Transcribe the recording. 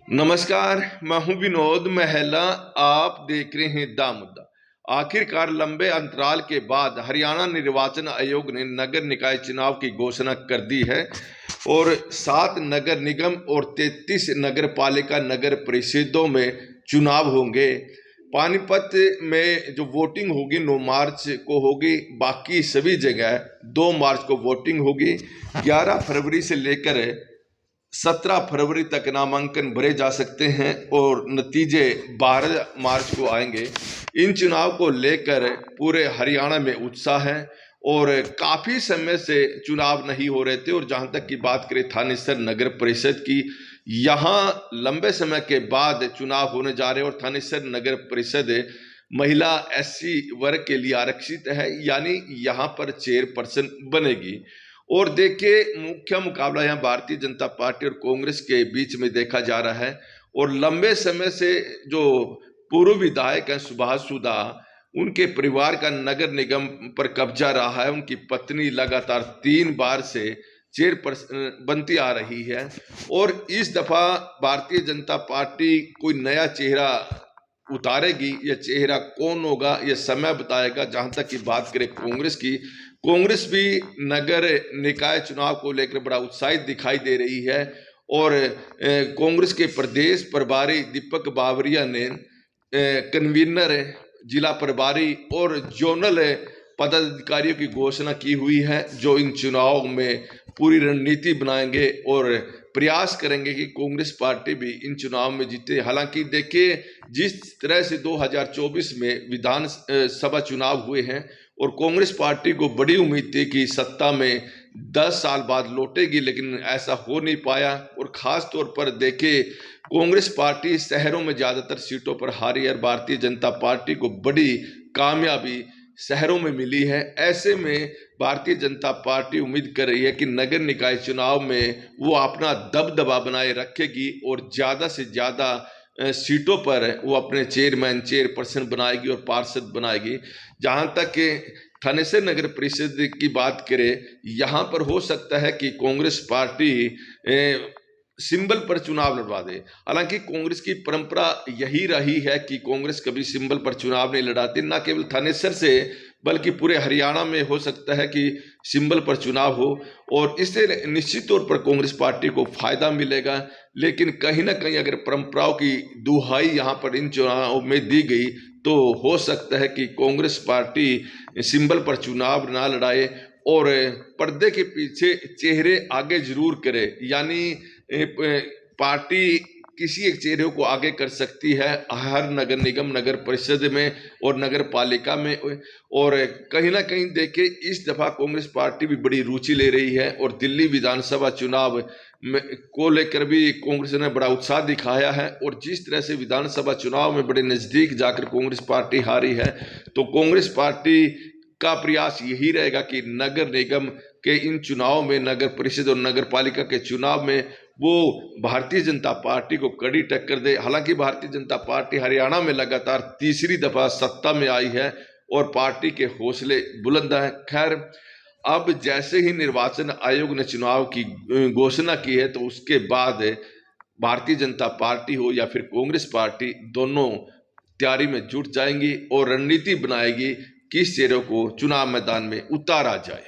नमस्कार, मैं हूं विनोद महला। आप देख रहे हैं दा मुद्दा। आखिरकार लंबे अंतराल के बाद हरियाणा निर्वाचन आयोग ने नगर निकाय चुनाव की घोषणा कर दी है और 7 नगर निगम और 33 नगर पालिका नगर परिषदों में चुनाव होंगे। पानीपत में जो वोटिंग होगी 9 मार्च को होगी, बाकी सभी जगह 2 मार्च को वोटिंग होगी। 11 फरवरी से लेकर 17 फरवरी तक नामांकन भरे जा सकते हैं और नतीजे 12 मार्च को आएंगे। इन चुनाव को लेकर पूरे हरियाणा में उत्साह है और काफ़ी समय से चुनाव नहीं हो रहे थे। और जहां तक की बात करें थानेसर नगर परिषद की, यहाँ लंबे समय के बाद चुनाव होने जा रहे हैं और थानेसर नगर परिषद महिला एससी वर्ग के लिए आरक्षित है, यानी यहाँ पर चेयरपर्सन बनेगी। और देखिए, मुख्य मुकाबला यहाँ भारतीय जनता पार्टी और कांग्रेस के बीच में देखा जा रहा है। और लंबे समय से जो पूर्व विधायक हैं सुभाष सुधा, उनके परिवार का नगर निगम पर कब्जा रहा है। उनकी पत्नी लगातार 3 बार से चेयरपर्सन बनती आ रही है और इस दफा भारतीय जनता पार्टी कोई नया चेहरा उतारेगी। यह चेहरा कौन होगा यह समय बताएगा। जहां तक की बात करें कांग्रेस की, कांग्रेस भी नगर निकाय चुनाव को लेकर बड़ा उत्साहित दिखाई दे रही है और कांग्रेस के प्रदेश प्रभारी दीपक बावरिया ने कन्वीनर, जिला प्रभारी और जोनल पदाधिकारियों की घोषणा की हुई है, जो इन चुनाव में पूरी रणनीति बनाएंगे और प्रयास करेंगे कि कांग्रेस पार्टी भी इन चुनाव में जीते। हालांकि देखिए, जिस तरह से 2024 में विधानसभा चुनाव हुए हैं और कांग्रेस पार्टी को बड़ी उम्मीद थी कि सत्ता में 10 साल बाद लौटेगी, लेकिन ऐसा हो नहीं पाया। और खास तौर पर देखे, कांग्रेस पार्टी शहरों में ज्यादातर सीटों पर हारी और भारतीय जनता पार्टी को बड़ी कामयाबी शहरों में मिली है। ऐसे में भारतीय जनता पार्टी उम्मीद कर रही है कि नगर निकाय चुनाव में वो अपना दबदबा बनाए रखेगी और ज्यादा से ज्यादा सीटों पर वो अपने चेयरमैन चेयरपर्सन बनाएगी और पार्षद बनाएगी। जहां तक थानेसर नगर परिषद की बात करें, यहाँ पर हो सकता है कि कांग्रेस पार्टी सिंबल पर चुनाव लड़वा दे। हालांकि कांग्रेस की परंपरा यही रही है कि कांग्रेस कभी सिंबल पर चुनाव नहीं लड़ाती, न केवल थानेसर से बल्कि पूरे हरियाणा में हो सकता है कि सिंबल पर चुनाव हो और इससे निश्चित तौर पर कांग्रेस पार्टी को फायदा मिलेगा। लेकिन कहीं ना कहीं अगर परंपराओं की दुहाई यहाँ पर इन चुनाव में दी गई तो हो सकता है कि कांग्रेस पार्टी सिंबल पर चुनाव ना लड़ाए और पर्दे के पीछे चेहरे आगे जरूर करे। यानी पार्टी किसी एक चेहरे को आगे कर सकती है हर नगर निगम नगर परिषद में और नगर पालिका में। और कहीं ना कहीं देखे, इस दफा कांग्रेस पार्टी भी बड़ी रुचि ले रही है और दिल्ली विधानसभा चुनाव को लेकर भी कांग्रेस ने बड़ा उत्साह दिखाया है। और जिस तरह से विधानसभा चुनाव में बड़े नजदीक जाकर कांग्रेस पार्टी हारी है, तो कांग्रेस पार्टी का प्रयास यही रहेगा कि नगर निगम के इन चुनाव में, नगर परिषद और नगर पालिका के चुनाव में वो भारतीय जनता पार्टी को कड़ी टक्कर दे। हालांकि भारतीय जनता पार्टी हरियाणा में लगातार तीसरी दफा सत्ता में आई है और पार्टी के हौसले बुलंद हैं। खैर, अब जैसे ही निर्वाचन आयोग ने चुनाव की घोषणा की है, तो उसके बाद भारतीय जनता पार्टी हो या फिर कांग्रेस पार्टी, दोनों तैयारी में जुट जाएंगी और रणनीति बनाएगी किस चेहरे को चुनाव मैदान में उतारा जाए।